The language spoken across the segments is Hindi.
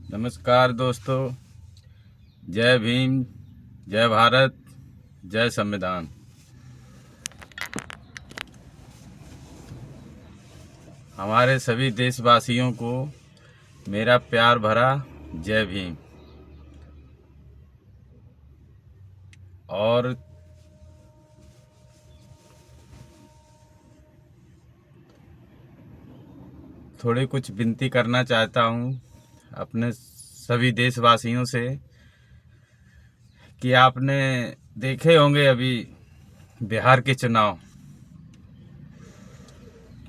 नमस्कार दोस्तों। जय भीम, जय भारत, जय संविधान। हमारे सभी देशवासियों को मेरा प्यार भरा जय भीम। और थोड़ी कुछ विनती करना चाहता हूँ अपने सभी देशवासियों से कि आपने देखे होंगे अभी बिहार के चुनाव।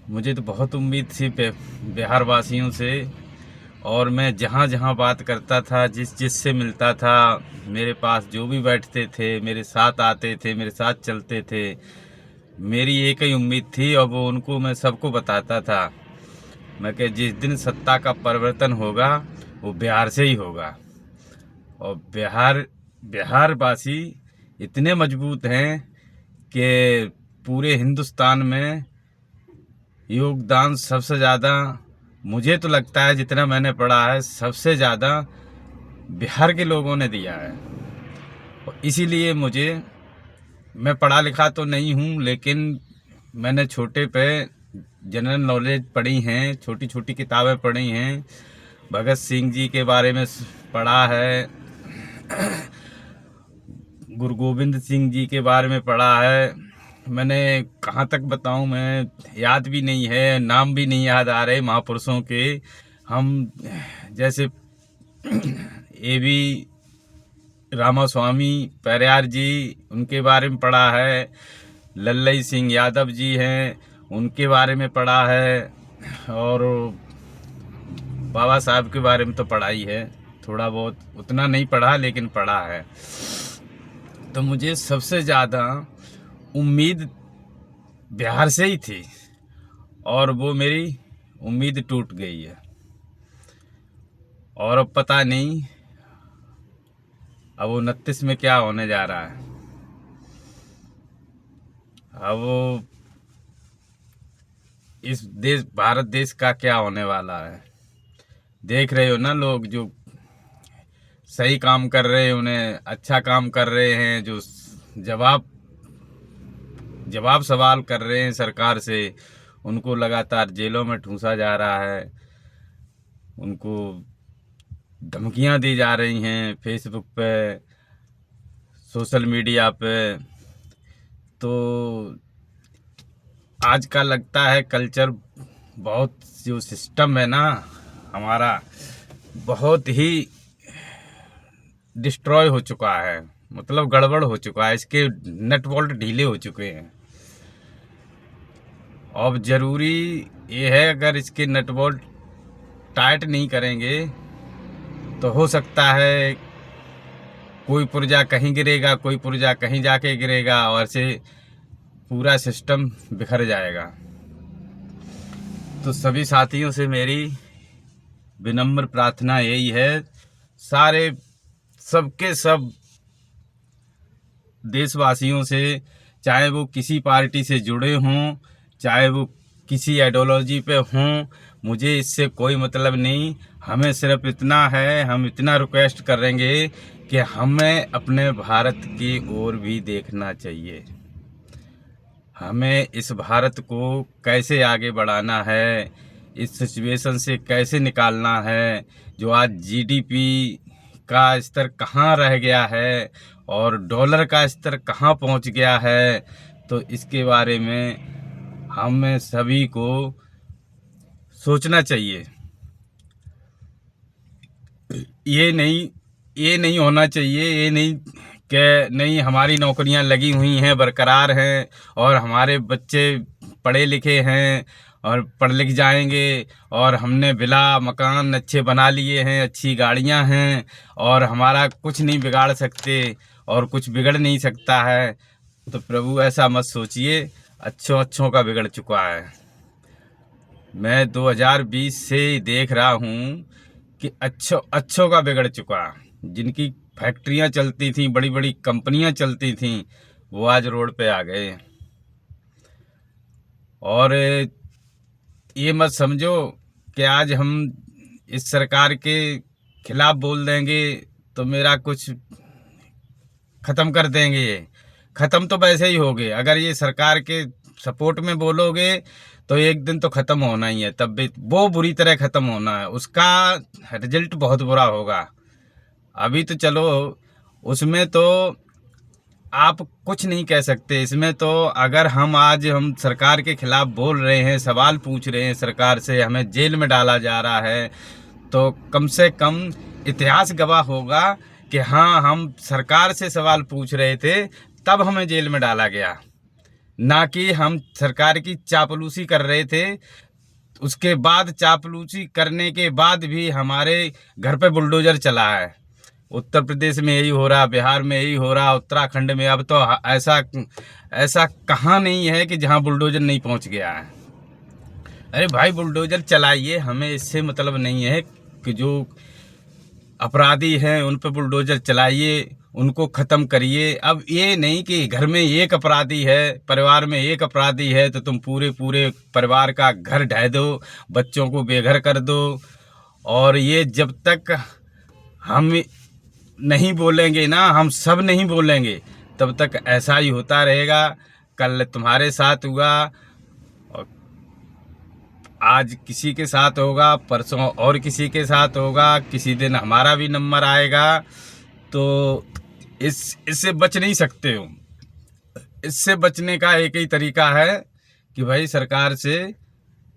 मुझे तो बहुत उम्मीद थी बिहार वासियों से, और मैं जहाँ जहाँ बात करता था, जिस से मिलता था, मेरे पास जो भी बैठते थे, मेरे साथ आते थे, मेरे साथ चलते थे, मेरी एक ही उम्मीद थी और वो उनको मैं सबको बताता था। मैं कि जिस दिन सत्ता का परिवर्तन होगा वो बिहार से ही होगा। और बिहार वासी इतने मजबूत हैं कि पूरे हिंदुस्तान में योगदान सबसे ज़्यादा, मुझे तो लगता है जितना मैंने पढ़ा है, सबसे ज़्यादा बिहार के लोगों ने दिया है। और इसीलिए मैं पढ़ा लिखा तो नहीं हूँ, लेकिन मैंने छोटे पे जनरल नॉलेज पढ़ी हैं, छोटी छोटी किताबें पढ़ी हैं। भगत सिंह जी के बारे में पढ़ा है, गुरु गोविंद सिंह जी के बारे में पढ़ा है। मैंने कहाँ तक बताऊँ, मैं याद भी नहीं है, नाम भी नहीं याद आ रहे महापुरुषों के। हम जैसे ए बी रामास्वामी पेरियार जी, उनके बारे में पढ़ा है। लल्लई सिंह यादव जी हैं, उनके बारे में पढ़ा है। और बाबा साहब के बारे में तो पढ़ा ही है, थोड़ा बहुत, उतना नहीं पढ़ा लेकिन पढ़ा है। तो मुझे सबसे ज़्यादा उम्मीद बिहार से ही थी, और वो मेरी उम्मीद टूट गई है। और अब पता नहीं अब 29 में क्या होने जा रहा है। अब वो इस देश, भारत देश का क्या होने वाला है। देख रहे हो ना, लोग जो सही काम कर रहे हैं, उन्हें अच्छा काम कर रहे हैं, जो जवाब जवाब सवाल कर रहे हैं सरकार से, उनको लगातार जेलों में ठूंसा जा रहा है, उनको धमकियां दी जा रही हैं फेसबुक पे, सोशल मीडिया पे। तो आज का लगता है कल्चर, बहुत जो सिस्टम है ना हमारा, बहुत ही डिस्ट्रॉय हो चुका है, मतलब गड़बड़ हो चुका है, इसके नट बोल्ट ढीले हो चुके हैं। अब ज़रूरी ये है, अगर इसके नट बोल्ट टाइट नहीं करेंगे तो हो सकता है कोई पुर्जा कहीं गिरेगा, कोई पुर्जा कहीं जाके गिरेगा, और से पूरा सिस्टम बिखर जाएगा। तो सभी साथियों से मेरी विनम्र प्रार्थना यही है, सारे सबके सब देशवासियों से, चाहे वो किसी पार्टी से जुड़े हों, चाहे वो किसी आइडियोलॉजी पे हों, मुझे इससे कोई मतलब नहीं। हमें सिर्फ इतना है, हम इतना रिक्वेस्ट करेंगे कि हमें अपने भारत की ओर भी देखना चाहिए। हमें इस भारत को कैसे आगे बढ़ाना है, इस सिचुएशन से कैसे निकालना है, जो आज जीडीपी का स्तर कहाँ रह गया है और डॉलर का स्तर कहाँ पहुँच गया है। तो इसके बारे में हमें सभी को सोचना चाहिए। ये नहीं होना चाहिए, ये नहीं कि नहीं हमारी नौकरियां लगी हुई हैं, बरकरार हैं, और हमारे बच्चे पढ़े लिखे हैं और पढ़ लिख जाएंगे, और हमने विला मकान अच्छे बना लिए हैं, अच्छी गाड़ियां हैं, और हमारा कुछ नहीं बिगाड़ सकते और कुछ बिगड़ नहीं सकता है। तो प्रभु ऐसा मत सोचिए, अच्छों अच्छों का बिगड़ चुका है। मैं 2020 से देख रहा हूँ कि अच्छों का बिगड़ चुका। जिनकी फैक्ट्रियाँ चलती थी, बड़ी बड़ी कंपनियाँ चलती थीं, वो आज रोड पे आ गए। और ये मत समझो कि आज हम इस सरकार के खिलाफ बोल देंगे तो मेरा कुछ ख़त्म कर देंगे। ये ख़त्म तो वैसे ही होगे, अगर ये सरकार के सपोर्ट में बोलोगे तो एक दिन तो ख़त्म होना ही है, तब भी वो बुरी तरह ख़त्म होना है, उसका रिजल्ट बहुत बुरा होगा। अभी तो चलो उसमें तो आप कुछ नहीं कह सकते, इसमें तो अगर हम सरकार के खिलाफ बोल रहे हैं, सवाल पूछ रहे हैं सरकार से, हमें जेल में डाला जा रहा है, तो कम से कम इतिहास गवाह होगा कि हाँ, हम सरकार से सवाल पूछ रहे थे तब हमें जेल में डाला गया, ना कि हम सरकार की चापलूसी कर रहे थे। उसके बाद चापलूसी करने के बाद भी हमारे घर पे बुलडोजर चला है। उत्तर प्रदेश में यही हो रहा, बिहार में यही हो रहा, उत्तराखंड में अब तो ऐसा ऐसा कहाँ नहीं है कि जहाँ बुलडोजर नहीं पहुँच गया है। अरे भाई, बुलडोजर चलाइए, हमें इससे मतलब नहीं है कि जो अपराधी हैं उन पे बुलडोजर चलाइए, उनको ख़त्म करिए। अब ये नहीं कि घर में एक अपराधी है, परिवार में एक अपराधी है तो तुम पूरे पूरे परिवार का घर ढह दो, बच्चों को बेघर कर दो। और ये जब तक हम नहीं बोलेंगे ना, हम सब नहीं बोलेंगे, तब तक ऐसा ही होता रहेगा। कल तुम्हारे साथ हुआ, आज किसी के साथ होगा, परसों और किसी के साथ होगा, किसी दिन हमारा भी नंबर आएगा। तो इससे बच नहीं सकते हो। इससे बचने का एक ही तरीका है कि भाई सरकार से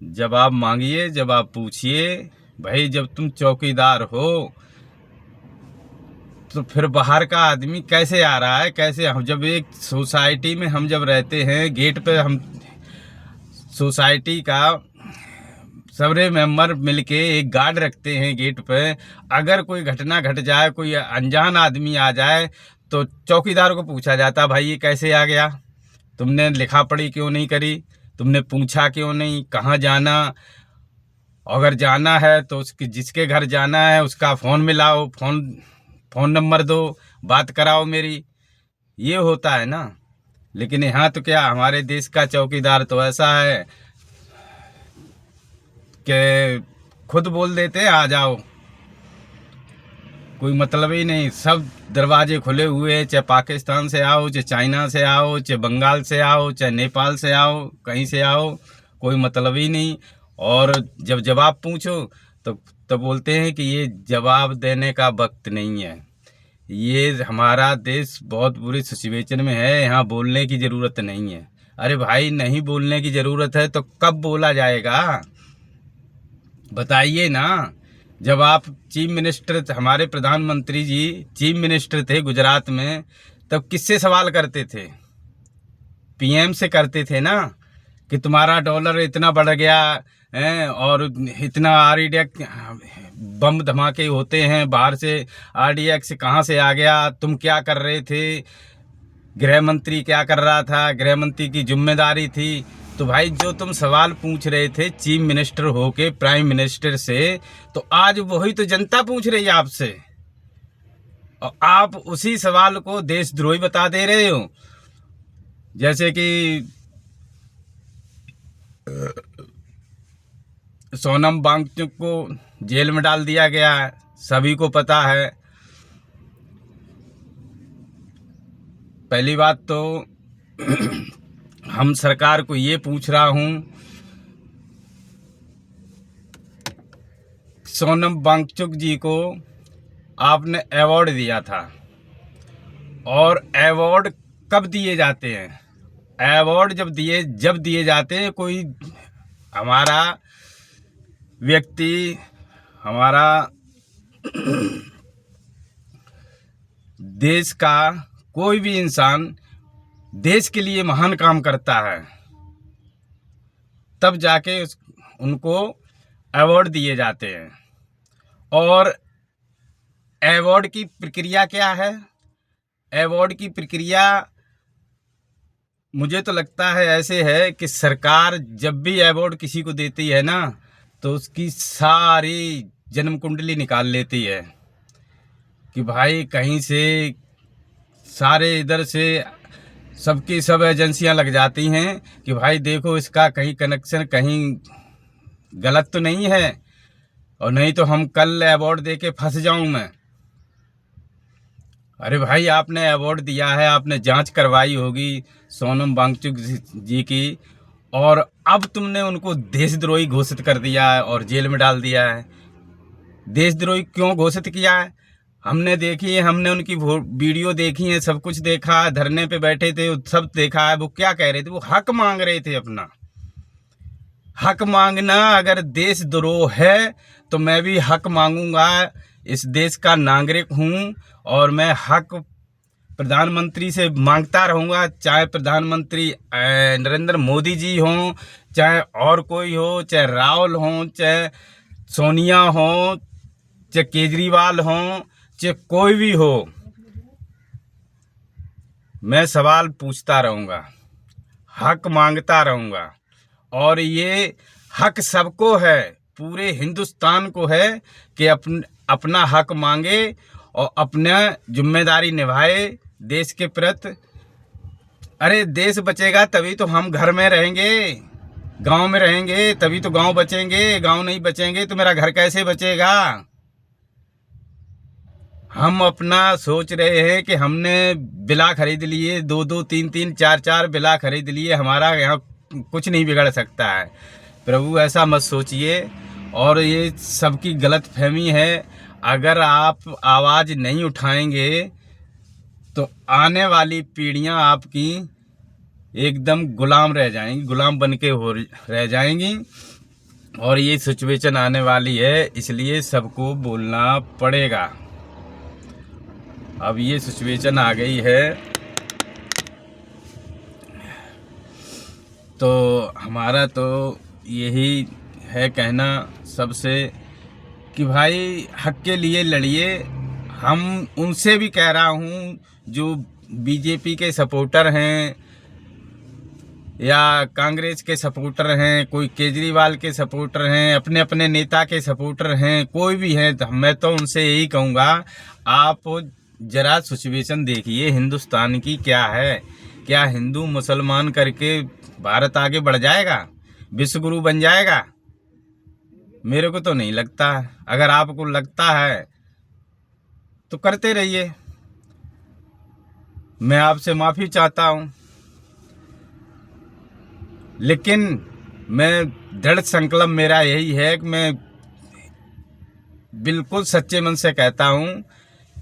जवाब मांगिए, जवाब पूछिए। भाई जब तुम चौकीदार हो तो फिर बाहर का आदमी कैसे आ रहा है, कैसे? हम जब एक सोसाइटी में हम जब रहते हैं, गेट पे हम सोसाइटी का सारे मेंबर मिलके एक गार्ड रखते हैं गेट पे। अगर कोई घटना घट जाए, कोई अनजान आदमी आ जाए, तो चौकीदार को पूछा जाता, भाई ये कैसे आ गया, तुमने लिखा पढ़ी क्यों नहीं करी, तुमने पूछा क्यों नहीं, कहाँ जाना, अगर जाना है तो उसके जिसके घर जाना है उसका फ़ोन मिलाओ, फ़ोन नंबर दो, बात कराओ मेरी। ये होता है ना। लेकिन यहाँ तो क्या, हमारे देश का चौकीदार तो ऐसा है कि खुद बोल देते हैं आ जाओ, कोई मतलब ही नहीं, सब दरवाजे खुले हुए हैं, चाहे पाकिस्तान से आओ, चाहे चाइना से आओ, चाहे बंगाल से आओ, चाहे नेपाल से आओ, कहीं से आओ, कोई मतलब ही नहीं। और जब जवाब पूछो तो बोलते हैं कि ये जवाब देने का वक्त नहीं है, ये हमारा देश बहुत बुरी सिचुएशन में है, यहाँ बोलने की ज़रूरत नहीं है। अरे भाई, नहीं बोलने की ज़रूरत है तो कब बोला जाएगा, बताइए ना। जब आप चीफ मिनिस्टर, हमारे प्रधानमंत्री जी चीफ मिनिस्टर थे गुजरात में, तब किससे सवाल करते थे? पीएम से करते थे ना, कि तुम्हारा डॉलर इतना बढ़ गया है और इतना आरडीएक्स बम धमाके होते हैं बाहर से, आरडीएक्स कहाँ से आ गया, तुम क्या कर रहे थे, गृह मंत्री क्या कर रहा था, गृह मंत्री की जिम्मेदारी थी। तो भाई जो तुम सवाल पूछ रहे थे चीफ मिनिस्टर होके प्राइम मिनिस्टर से, तो आज वही तो जनता पूछ रही है आपसे, और आप उसी सवाल को देशद्रोही बता दे रहे हो। जैसे कि सोनम वांगचुक को जेल में डाल दिया गया है, सभी को पता है। पहली बात तो हम सरकार को ये पूछ रहा हूँ, सोनम वांगचुक जी को आपने अवार्ड दिया था, और अवार्ड कब दिए जाते हैं? अवार्ड जब दिए जाते हैं, कोई हमारा व्यक्ति, हमारा देश का कोई भी इंसान देश के लिए महान काम करता है, तब जाके उनको अवार्ड दिए जाते हैं। और अवार्ड की प्रक्रिया क्या है? अवार्ड की प्रक्रिया मुझे तो लगता है ऐसे है कि सरकार जब भी अवार्ड किसी को देती है ना, तो उसकी सारी जन्म कुंडली निकाल लेती है कि भाई कहीं से सारे इधर से सबकी सब एजेंसियां लग जाती हैं कि भाई देखो इसका कहीं कनेक्शन कहीं गलत तो नहीं है। और नहीं तो हम कल अवार्ड दे के फंस जाऊं मैं। अरे भाई, आपने अवार्ड दिया है, आपने जांच करवाई होगी सोनम वांगचुक जी की, और अब तुमने उनको देशद्रोही घोषित कर दिया है और जेल में डाल दिया है। देशद्रोही क्यों घोषित किया है? हमने देखी है, हमने उनकी वीडियो देखी है, सब कुछ देखा है, धरने पे बैठे थे, सब देखा है। वो क्या कह रहे थे? वो हक मांग रहे थे अपना। हक मांगना अगर देशद्रोह है तो मैं भी हक मांगूंगा। इस देश का नागरिक हूं और मैं हक प्रधानमंत्री से मांगता रहूंगा, चाहे प्रधानमंत्री नरेंद्र मोदी जी हों, चाहे और कोई हो, चाहे राहुल हों, चाहे सोनिया हों, चाहे केजरीवाल हों, चाहे कोई भी हो। मैं सवाल पूछता रहूंगा, हक मांगता रहूंगा। और ये हक सबको है, पूरे हिंदुस्तान को है कि अपना हक मांगे और अपना जिम्मेदारी निभाए देश के प्रति। अरे देश बचेगा तभी तो हम घर में रहेंगे, गांव में रहेंगे, तभी तो गांव बचेंगे। गांव नहीं बचेंगे तो मेरा घर कैसे बचेगा? हम अपना सोच रहे हैं कि हमने बिला खरीद लिए, 2-2, 3-3, 4-4 बिला खरीद लिए, हमारा यहाँ कुछ नहीं बिगड़ सकता है। प्रभु ऐसा मत सोचिए। और ये सबकी गलत फहमी है। अगर आप आवाज़ नहीं उठाएंगे तो आने वाली पीढ़ियां आपकी एकदम गुलाम रह जाएंगी, गुलाम बन के रह जाएंगी। और ये सिचुएशन आने वाली है, इसलिए सबको बोलना पड़ेगा। अब ये सिचुएशन आ गई है तो हमारा तो यही है कहना सबसे कि भाई हक के लिए लड़िए। हम उनसे भी कह रहा हूँ जो बीजेपी के सपोर्टर हैं या कांग्रेस के सपोर्टर हैं, कोई केजरीवाल के सपोर्टर हैं, अपने अपने नेता के सपोर्टर हैं, कोई भी हैं, तो मैं तो उनसे यही कहूँगा, आप जरा सिचुएशन देखिए हिंदुस्तान की क्या है। क्या हिंदू मुसलमान करके भारत आगे बढ़ जाएगा, विश्व गुरु बन जाएगा? मेरे को तो नहीं लगता। अगर आपको लगता है तो करते रहिए, मैं आपसे माफ़ी चाहता हूँ। लेकिन मैं दृढ़ संकल्प मेरा यही है कि मैं बिल्कुल सच्चे मन से कहता हूँ,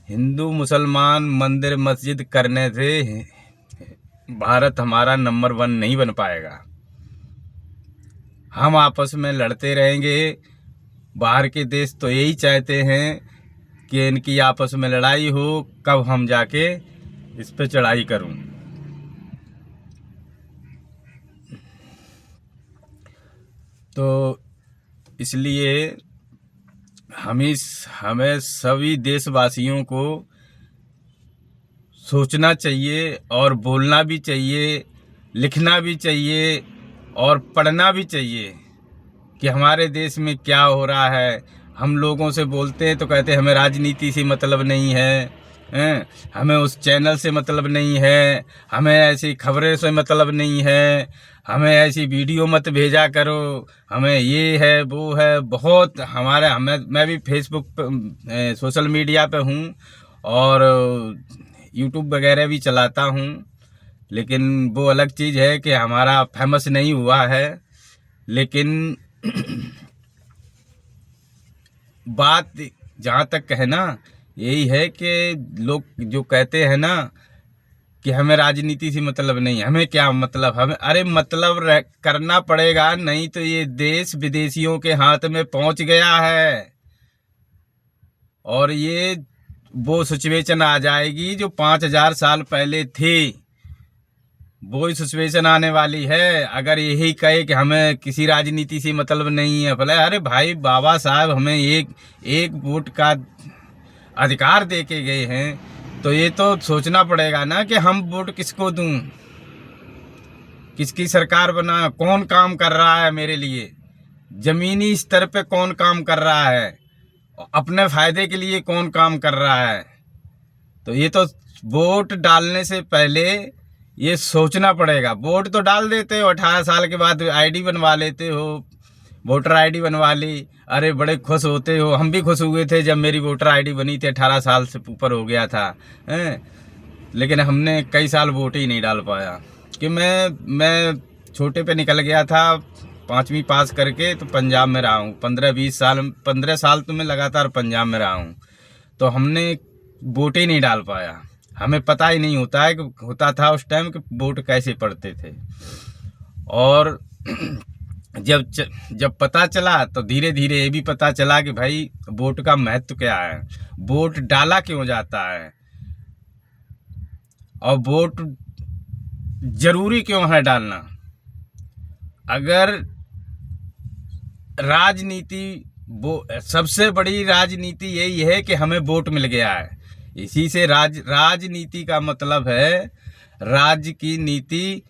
हिंदू मुसलमान मंदिर मस्जिद करने से भारत हमारा नंबर 1 नहीं बन पाएगा। हम आपस में लड़ते रहेंगे। बाहर के देश तो यही चाहते हैं कि इनकी आपस में लड़ाई हो, कब हम जाके इस पे चढ़ाई करूं। तो इसलिए हमें सभी देशवासियों को सोचना चाहिए और बोलना भी चाहिए, लिखना भी चाहिए और पढ़ना भी चाहिए कि हमारे देश में क्या हो रहा है। हम लोगों से बोलते हैं तो कहते हैं हमें राजनीति से मतलब नहीं है, हमें उस चैनल से मतलब नहीं है, हमें ऐसी खबरें से मतलब नहीं है, हमें ऐसी वीडियो मत भेजा करो, हमें ये है वो है। बहुत मैं भी फेसबुक पे, सोशल मीडिया पे हूँ और यूट्यूब वगैरह भी चलाता हूँ। लेकिन वो अलग चीज़ है कि हमारा फेमस नहीं हुआ है। लेकिन बात जहाँ तक है ना, यही है कि लोग जो कहते हैं ना कि हमें राजनीति से मतलब नहीं, हमें क्या मतलब, हमें अरे मतलब करना पड़ेगा, नहीं तो ये देश विदेशियों के हाथ में पहुंच गया है और ये वो सिचुएशन आ जाएगी जो 5000 साल पहले थी, वो ही सिचुएशन आने वाली है। अगर यही कहे कि हमें किसी राजनीति से मतलब नहीं है, भले अरे भाई बाबा साहब हमें एक वोट का अधिकार दे के गए हैं, तो ये तो सोचना पड़ेगा ना कि हम वोट किसको दूं, किसकी सरकार बना, कौन काम कर रहा है मेरे लिए, जमीनी स्तर पे कौन काम कर रहा है, अपने फायदे के लिए कौन काम कर रहा है। तो ये तो वोट डालने से पहले ये सोचना पड़ेगा। वोट तो डाल देते हो, 18 साल के बाद आईडी बनवा लेते हो, वोटर आईडी बनवा ली। अरे बड़े खुश होते हो, हम भी खुश हुए थे जब मेरी वोटर आईडी बनी थी, 18 साल से ऊपर हो गया था हैं। लेकिन हमने कई साल वोट ही नहीं डाल पाया कि मैं छोटे पे निकल गया था, 5वीं पास करके तो पंजाब में रहा हूँ 15 साल तो मैं लगातार पंजाब में रहा हूँ। तो हमने वोट ही नहीं डाल पाया, हमें पता ही नहीं होता था उस टाइम कि वोट कैसे पड़ते थे। और जब पता चला तो धीरे धीरे ये भी पता चला कि भाई वोट का महत्व क्या है, वोट डाला क्यों जाता है और वोट जरूरी क्यों है डालना। अगर राजनीति, वो सबसे बड़ी राजनीति यही है कि हमें वोट मिल गया है। इसी से राजनीति का मतलब है राज्य की नीति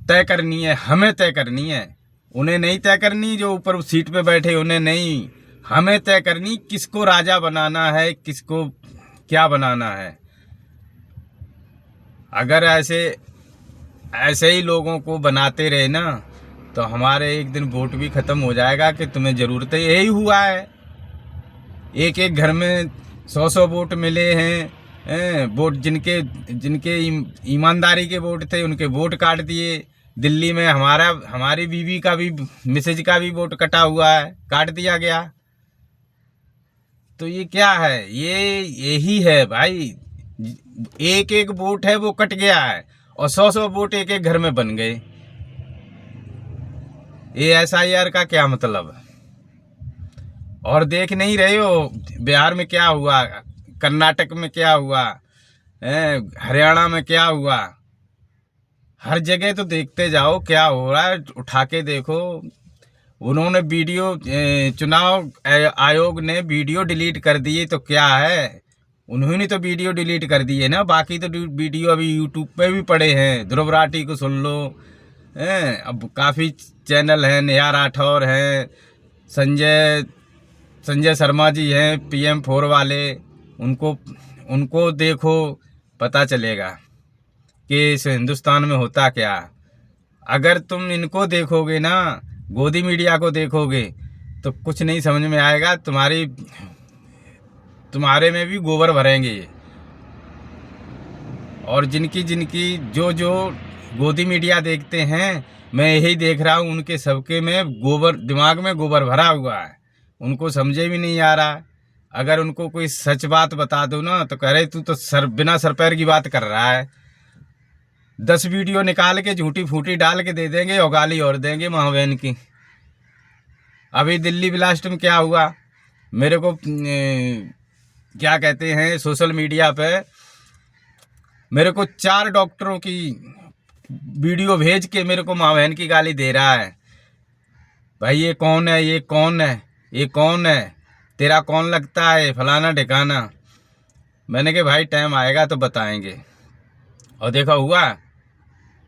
तय करनी है, हमें तय करनी है, उन्हें नहीं तय करनी जो ऊपर सीट पे बैठे, उन्हें नहीं, हमें तय करनी किसको राजा बनाना है, किसको क्या बनाना है। अगर ऐसे ही लोगों को बनाते रहे ना तो हमारे एक दिन वोट भी खत्म हो जाएगा कि तुम्हें जरूरत है। यही हुआ है, एक एक घर में 100 वोट मिले हैं। वोट जिनके ईमानदारी के वोट थे उनके वोट काट दिए। दिल्ली में हमारी बीवी का भी, मिसेज का भी वोट कटा हुआ है, काट दिया गया। तो ये क्या है, यही है भाई, एक एक वोट है वो कट गया है और 100 वोट एक एक घर में बन गए। ये SIR का क्या मतलब है। और देख नहीं रहे हो बिहार में क्या हुआ, कर्नाटक में क्या हुआ, हरियाणा में क्या हुआ, हर जगह तो देखते जाओ क्या हो रहा है, उठा के देखो। उन्होंने वीडियो, चुनाव आयोग ने वीडियो डिलीट कर दिए तो क्या है, उन्होंने तो वीडियो डिलीट कर दिए ना, बाकी तो वीडियो अभी यूट्यूब पे भी पड़े हैं। ध्रुव राठी को सुन लो, अब काफ़ी चैनल हैं, नेहा राठौर हैं, संजय शर्मा जी हैं PM4 वाले, उनको देखो, पता चलेगा कि इस हिंदुस्तान में होता क्या। अगर तुम इनको देखोगे ना, गोदी मीडिया को देखोगे तो कुछ नहीं समझ में आएगा, तुम्हारे में भी गोबर भरेंगे ये। और जिनकी जो गोदी मीडिया देखते हैं, मैं यही देख रहा हूँ, उनके सबके में दिमाग में गोबर भरा हुआ है, उनको समझे भी नहीं आ रहा। अगर उनको कोई सच बात बता दो ना तो कह रहे तू तो बिना सर पैर की बात कर रहा है। 10 वीडियो निकाल के झूठी फूटी डाल के दे देंगे और गाली और देंगे माँ बहन की। अभी दिल्ली ब्लास्ट में क्या हुआ, मेरे को क्या कहते हैं, सोशल मीडिया पे मेरे को 4 डॉक्टरों की वीडियो भेज के मेरे को माँ बहन की गाली दे रहा है। भाई ये कौन है, ये कौन है, ये कौन है, तेरा कौन लगता है, फलाना ठिकाना। मैंने कहा भाई टाइम आएगा तो बताएंगे। और देखा हुआ,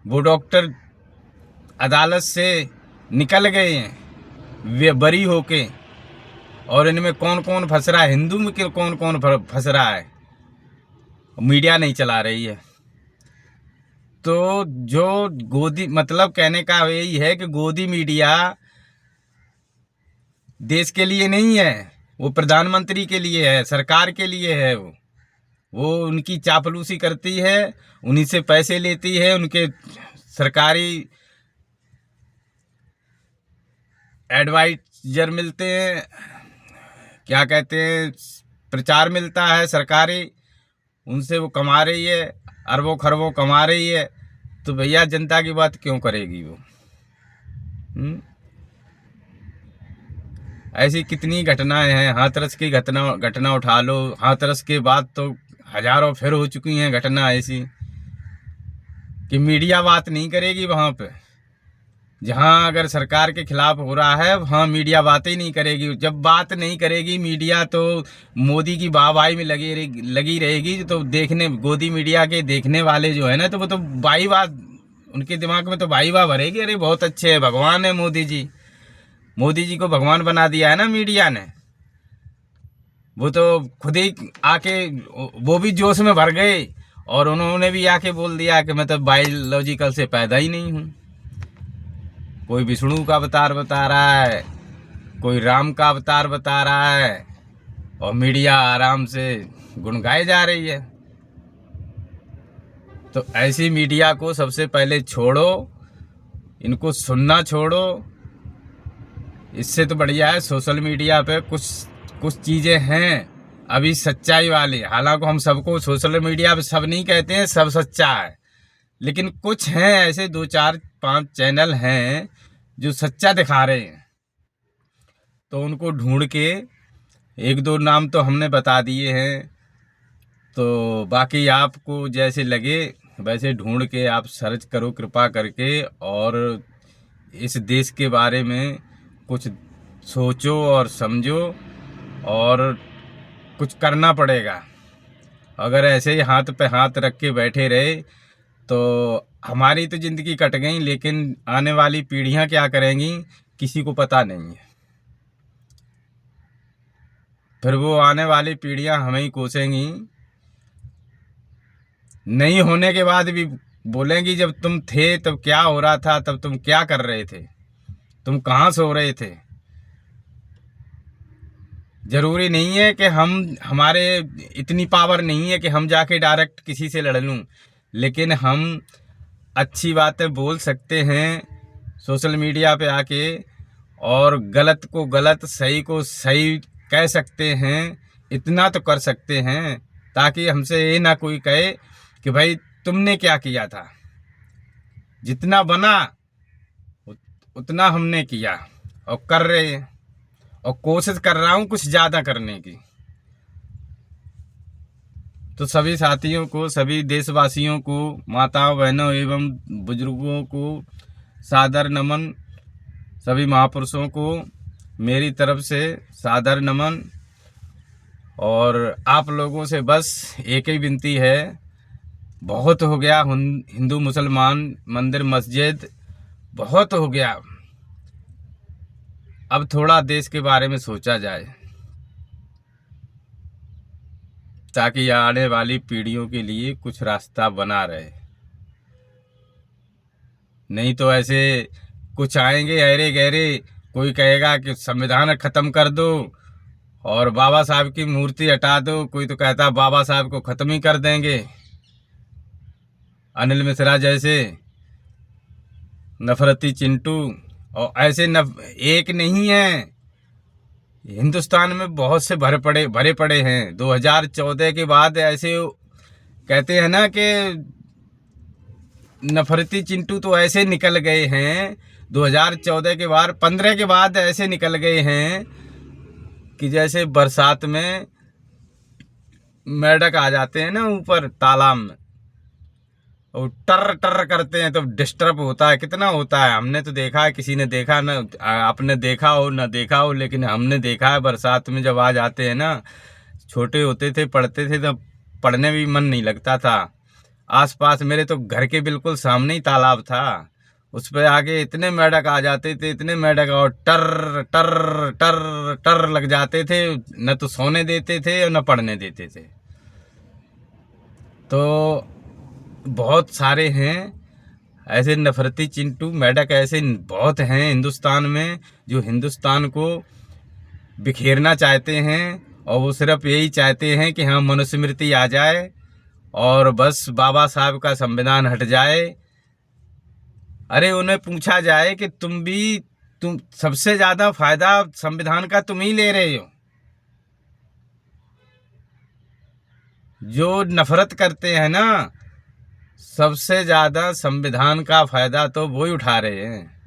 वो डॉक्टर अदालत से निकल गए हैं वे बरी होके, और इनमें कौन कौन फंस रहा है, हिंदू में कौन कौन फंस रहा है, मीडिया नहीं चला रही है। तो जो गोदी, मतलब कहने का यही है कि गोदी मीडिया देश के लिए नहीं है, वो प्रधानमंत्री के लिए है, सरकार के लिए है। वो उनकी चापलूसी करती है, उन्हीं से पैसे लेती है, उनके सरकारी एडवाइजर मिलते हैं, क्या कहते हैं, प्रचार मिलता है सरकारी, उनसे वो कमा रही है, अरबों खरबों कमा रही है। तो भैया जनता की बात क्यों करेगी वो। ऐसी कितनी घटनाएं हैं, हाथरस की घटना उठा लो, हाथरस के बाद तो हजारों फिर हो चुकी हैं घटना ऐसी कि मीडिया बात नहीं करेगी। वहाँ पे जहाँ अगर सरकार के खिलाफ हो रहा है वहाँ मीडिया बातें ही नहीं करेगी। जब बात नहीं करेगी मीडिया तो मोदी की वाहवाही में लगी रहेगी। तो गोदी मीडिया के देखने वाले जो है ना, तो वो तो वाही वाह, उनके दिमाग में तो वाही वाह भरेगी, अरे बहुत अच्छे है, भगवान है मोदी जी को भगवान बना दिया है ना मीडिया ने। वो तो खुद ही आके वो भी जोश में भर गए और उन्होंने भी आके बोल दिया कि मैं तो बायोलॉजिकल से पैदा ही नहीं हूँ। कोई विष्णु का अवतार बता रहा है, कोई राम का अवतार बता रहा है और मीडिया आराम से गुनगाई जा रही है। तो ऐसी मीडिया को सबसे पहले छोड़ो, इनको सुनना छोड़ो। इससे तो बढ़िया है सोशल मीडिया पे कुछ चीज़ें हैं अभी सच्चाई वाली। हालांकि हम सबको सोशल मीडिया पे सब नहीं कहते हैं सब सच्चा है, लेकिन कुछ हैं ऐसे 2 4 5 चैनल हैं जो सच्चा दिखा रहे हैं। तो उनको ढूंढ के 1-2 नाम तो हमने बता दिए हैं, तो बाकी आपको जैसे लगे वैसे ढूंढ के आप सर्च करो कृपा करके, और इस देश के बारे में कुछ सोचो और समझो, और कुछ करना पड़ेगा। अगर ऐसे ही हाथ पे हाथ रख के बैठे रहे तो हमारी तो ज़िंदगी कट गई, लेकिन आने वाली पीढ़ियां क्या करेंगी किसी को पता नहीं है। फिर वो आने वाली पीढ़ियां हमें ही कोसेंगी। नहीं होने के बाद भी बोलेंगी जब तुम थे तब क्या हो रहा था, तब तुम क्या कर रहे थे, तुम कहाँ सो रहे थे। ज़रूरी नहीं है कि हमारे इतनी पावर नहीं है कि हम जाके डायरेक्ट किसी से लड़ लूँ, लेकिन हम अच्छी बातें बोल सकते हैं सोशल मीडिया पे आके, और गलत को गलत सही को सही कह सकते हैं। इतना तो कर सकते हैं ताकि हमसे ये ना कोई कहे कि भाई तुमने क्या किया था। जितना बना उतना हमने किया और कर रहे हैं, और कोशिश कर रहा हूँ कुछ ज़्यादा करने की। तो सभी साथियों को, सभी देशवासियों को, माताओं बहनों एवं बुजुर्गों को सादर नमन। सभी महापुरुषों को मेरी तरफ से सादर नमन। और आप लोगों से बस एक ही विनती है, बहुत हो गया हिंदू मुसलमान मंदिर मस्जिद, बहुत हो गया। अब थोड़ा देश के बारे में सोचा जाए ताकि आने वाली पीढ़ियों के लिए कुछ रास्ता बना रहे। नहीं तो ऐसे कुछ आएंगे अरे गहरे, कोई कहेगा कि संविधान ख़त्म कर दो और बाबा साहब की मूर्ति हटा दो, कोई तो कहता बाबा साहब को ख़त्म ही कर देंगे। अनिल मिश्रा जैसे नफरती चिंटू, और ऐसे एक नहीं है, हिंदुस्तान में बहुत से भरे पड़े हैं। 2014 के बाद ऐसे कहते हैं ना कि नफरती चिंटू तो ऐसे निकल गए हैं। 2014 के बाद 15 के बाद ऐसे निकल गए हैं कि जैसे बरसात में मेढक आ जाते हैं ना ऊपर तालाब में, और टर टर करते हैं तो डिस्टर्ब होता है, कितना होता है। हमने तो देखा है, किसी ने देखा ना, आपने देखा हो ना देखा हो, लेकिन हमने देखा है बरसात में जब आ जाते हैं ना। छोटे होते थे, पढ़ते थे, तब पढ़ने भी मन नहीं लगता था। आसपास मेरे तो घर के बिल्कुल सामने ही तालाब था, उस पर आगे इतने मेढक आ जाते थे, इतने मेढक, और टर टर टर टर लग जाते थे। न तो सोने देते थे और न पढ़ने देते थे। तो बहुत सारे हैं ऐसे नफरती चिंटू मेढक, ऐसे बहुत हैं हिंदुस्तान में जो हिंदुस्तान को बिखेरना चाहते हैं। और वो सिर्फ यही चाहते हैं कि हाँ मनुस्मृति आ जाए और बस बाबा साहब का संविधान हट जाए। अरे उन्हें पूछा जाए कि तुम सबसे ज़्यादा फायदा संविधान का तुम ही ले रहे हो। जो नफरत करते हैं ना, सबसे ज़्यादा संविधान का फायदा तो वो ही उठा रहे हैं।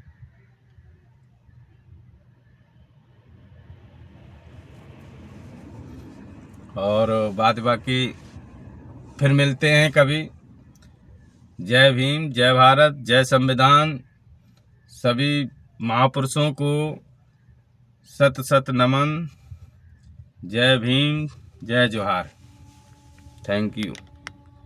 और बात बाकी फिर मिलते हैं कभी। जय भीम, जय भारत, जय संविधान। सभी महापुरुषों को सत सत नमन। जय भीम, जय जोहार। Thank you.